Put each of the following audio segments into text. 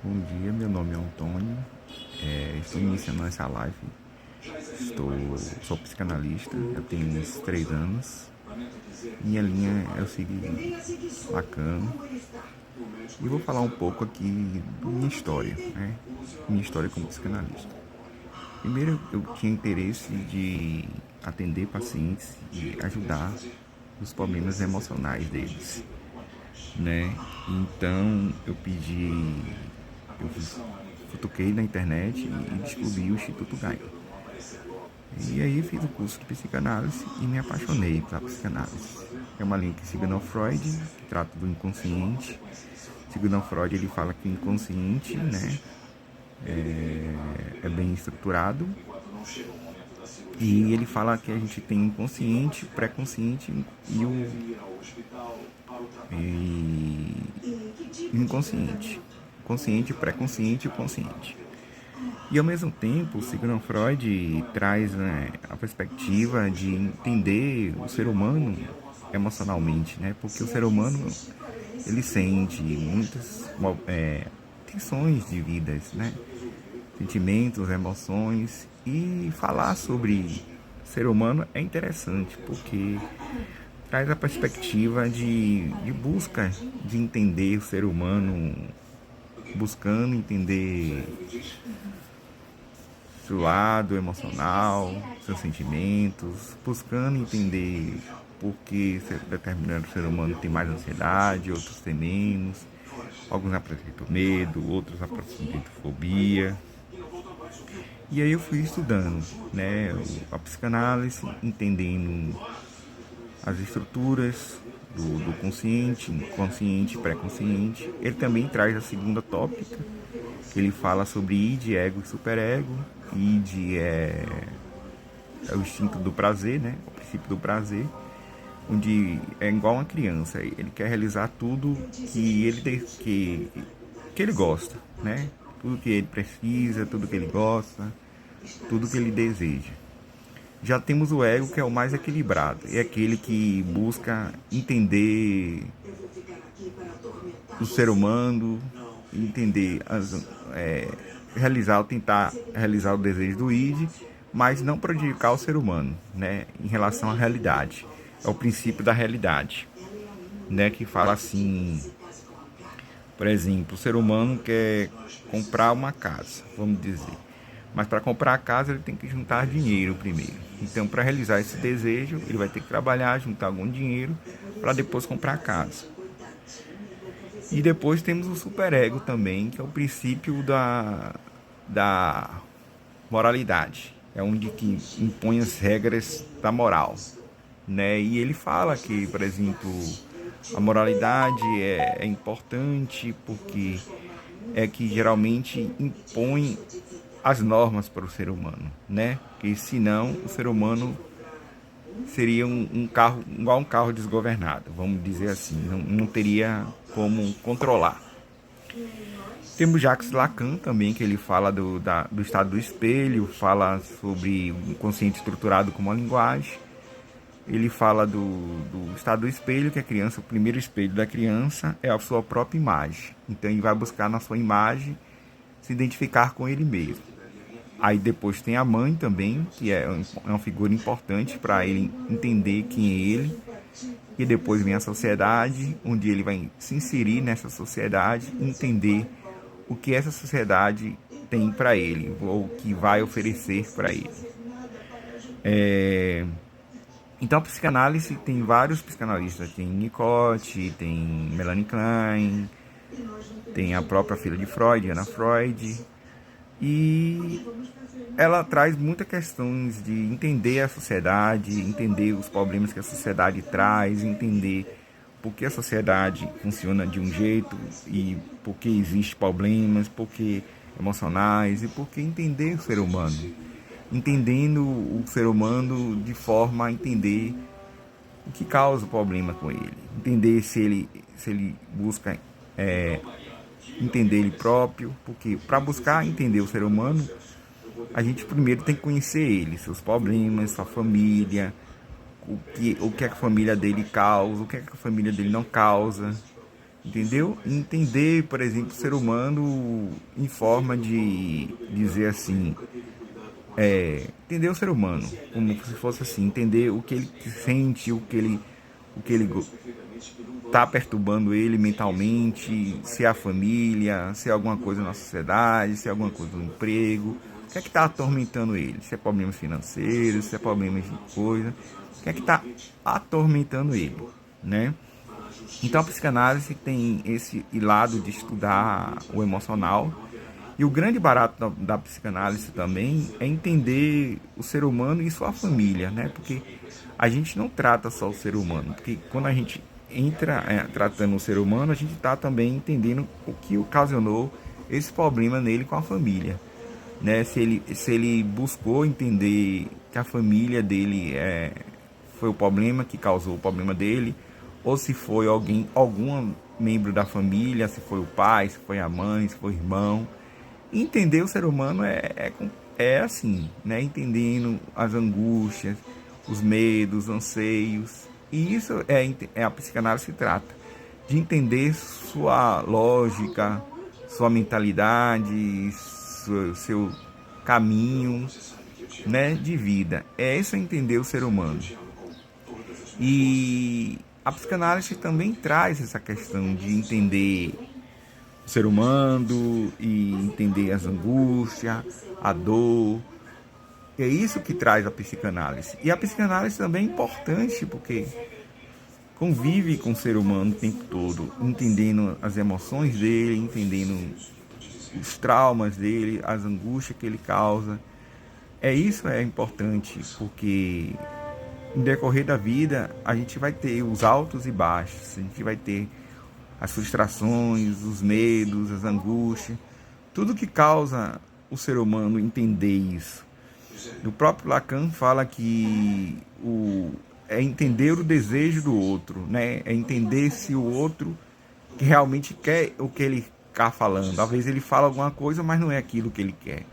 Bom dia, meu nome é Antônio, estou iniciando essa live, sou psicanalista, eu tenho uns 3 anos, minha linha é o seguinte, Lacan, e vou falar um pouco aqui da minha história, né? Minha história como psicanalista. Primeiro, eu tinha interesse de atender pacientes e ajudar os problemas emocionais deles, né? Então, eu futuquei na internet e descobri o Instituto Gaia. E aí fiz o curso de psicanálise e me apaixonei pela psicanálise. É uma linha que Sigmund Freud, que trata do inconsciente. Sigmund Freud, ele fala que o inconsciente, né, é bem estruturado. E ele fala que a gente tem inconsciente, pré-consciente e inconsciente. Consciente, pré-consciente e consciente. E ao mesmo tempo, o Sigmund Freud traz, né, a perspectiva de entender o ser humano emocionalmente, né? Porque o ser humano, ele sente muitas tensões de vidas, né? Sentimentos, emoções, e falar sobre ser humano é interessante porque traz a perspectiva de busca de entender o ser humano, buscando entender seu lado emocional, seus sentimentos, buscando entender por que determinado ser humano tem mais ansiedade, outros têm menos, alguns apresentam medo, outros apresentam fobia. E aí eu fui estudando, né, a psicanálise, entendendo as estruturas do consciente, consciente, pré-consciente. Ele também traz a segunda tópica, que ele fala sobre id, ego e superego. Id é o instinto do prazer, né, o princípio do prazer, onde é igual uma criança, ele quer realizar tudo que ele gosta, né? Tudo que ele precisa, tudo que ele gosta, tudo que ele deseja. Já temos o ego, que é o mais equilibrado, é aquele que busca entender o ser humano, entender tentar realizar o desejo do id, mas não prejudicar o ser humano, né, em relação à realidade. É o princípio da realidade, né, que fala assim, por exemplo, o ser humano quer comprar uma casa, vamos dizer. Mas para comprar a casa ele tem que juntar dinheiro primeiro. Então, para realizar esse desejo, ele vai ter que trabalhar, juntar algum dinheiro para depois comprar a casa. E depois temos o superego também, que é o princípio da moralidade. É onde que impõe as regras da moral, né? E ele fala que, por exemplo, a moralidade é importante porque é que geralmente impõe as normas para o ser humano, né? Porque senão o ser humano seria um carro, igual um carro desgovernado, vamos dizer assim, não teria como controlar. Temos Jacques Lacan também, que ele fala do estado do espelho, fala sobre o inconsciente estruturado como uma linguagem. Ele fala do estado do espelho, que a criança, o primeiro espelho da criança é a sua própria imagem. Então ele vai buscar na sua imagem se identificar com ele mesmo. Aí depois tem a mãe também, que é uma figura importante para ele entender quem é ele. E depois vem a sociedade, onde ele vai se inserir nessa sociedade e entender o que essa sociedade tem para ele, ou o que vai oferecer para ele. Então a psicanálise tem vários psicanalistas, tem Winnicott, tem Melanie Klein, tem a própria filha de Freud, Anna Freud, e ela traz muitas questões de entender a sociedade, entender os problemas que a sociedade traz, entender por que a sociedade funciona de um jeito e por que existem problemas, por que emocionais e por que entender o ser humano. Entendendo o ser humano de forma a entender o que causa o problema com ele. Entender se ele busca entender ele próprio, porque para buscar entender o ser humano, a gente primeiro tem que conhecer ele, seus problemas, sua família, o que a família dele causa, o que a família dele não causa, entendeu? Entender, por exemplo, o ser humano em forma de dizer assim, entender o ser humano, como se fosse assim, entender o que ele sente, o que ele tá perturbando ele mentalmente, se é a família, se é alguma coisa na sociedade, se é alguma coisa no emprego, o que é que está atormentando ele? Se é problemas financeiros, se é problemas de coisa, o que é que está atormentando ele, né? Então a psicanálise tem esse lado de estudar o emocional. E o grande barato da psicanálise também é entender o ser humano e sua família, né? Porque a gente não trata só o ser humano, porque quando a gente entra tratando o ser humano, a gente está também entendendo o que ocasionou esse problema nele com a família, né? Se ele buscou entender que a família dele foi o problema que causou o problema dele, ou se foi algum membro da família, se foi o pai, se foi a mãe, se foi o irmão. Entender o ser humano é assim, né? Entendendo as angústias, os medos, os anseios. E isso a psicanálise se trata de entender sua lógica, sua mentalidade, seu caminho, né, de vida. É isso, entender o ser humano. E a psicanálise também traz essa questão de entender o ser humano e entender as angústias, a dor. É isso que traz a psicanálise. E a psicanálise também é importante porque convive com o ser humano o tempo todo, entendendo as emoções dele, entendendo os traumas dele, as angústias que ele causa. Isso é importante porque no decorrer da vida a gente vai ter os altos e baixos, a gente vai ter as frustrações, os medos, as angústias, tudo que causa o ser humano entender isso. O próprio Lacan fala que é entender o desejo do outro, né? É entender se o outro que realmente quer o que ele está falando. Às vezes ele fala alguma coisa, mas não é aquilo que ele quer.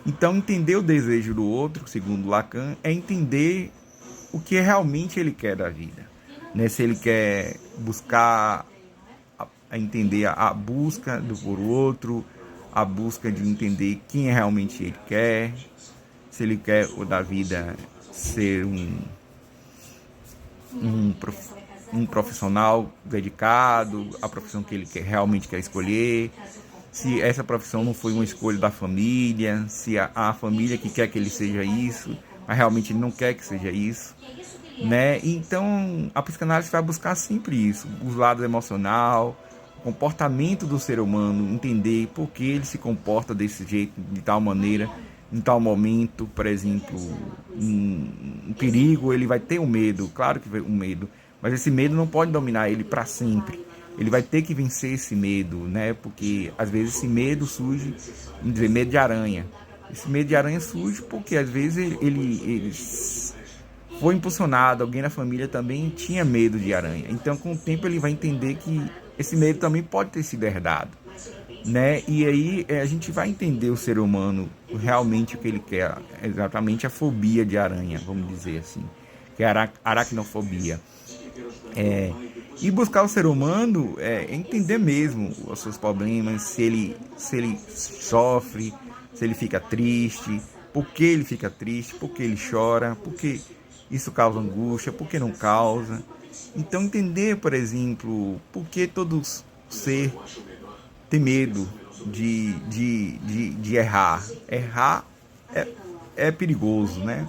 Então, entender o desejo do outro, segundo Lacan, é entender o que realmente ele quer da vida, né? Se ele quer buscar a entender a busca do por outro, a busca de entender quem realmente ele quer, se ele quer o da vida ser um profissional dedicado, a profissão que ele realmente quer escolher, se essa profissão não foi uma escolha da família, se a família que quer que ele seja isso, mas realmente ele não quer que seja isso, né? Então a psicanálise vai buscar sempre isso, os lados emocional, o comportamento do ser humano, entender por que ele se comporta desse jeito, de tal maneira, em tal momento. Por exemplo, um perigo, ele vai ter um medo, claro que um medo, mas esse medo não pode dominar ele para sempre. Ele vai ter que vencer esse medo, né? Porque às vezes esse medo surge, vamos dizer, medo de aranha. Esse medo de aranha surge porque às vezes ele foi impulsionado, alguém na família também tinha medo de aranha. Então, com o tempo, ele vai entender que esse medo também pode ter sido herdado, né? E aí a gente vai entender o ser humano realmente o que ele quer, exatamente a fobia de aranha, vamos dizer assim, que é a aracnofobia. E buscar o ser humano entender mesmo os seus problemas, se ele sofre, se ele fica triste, por que ele fica triste, por que ele chora, por que isso causa angústia, por que não causa. Então entender, por exemplo, por que todo ser tem medo de errar. Errar é perigoso, né?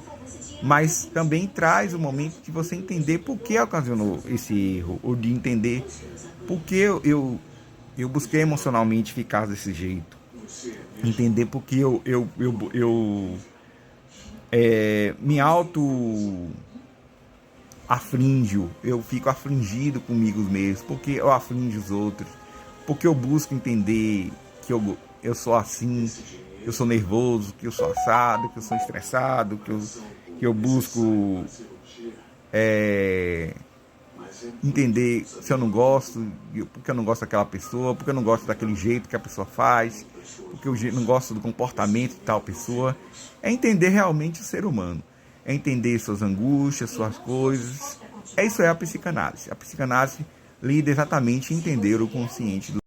Mas também traz o momento de você entender por que ocasionou esse erro, ou de entender por que eu busquei emocionalmente ficar desse jeito. Entender por que eu me auto aflinjo, eu fico afligido comigo mesmo, porque eu aflinjo os outros, porque eu busco entender que eu sou assim, que eu sou nervoso, que eu sou assado, que eu sou estressado, que eu busco entender se eu não gosto, porque eu não gosto daquela pessoa, porque eu não gosto daquele jeito que a pessoa faz, porque eu não gosto do comportamento de tal pessoa. É entender realmente o ser humano, é entender suas angústias, suas coisas. Isso é a psicanálise. A psicanálise lida exatamente em entender o consciente do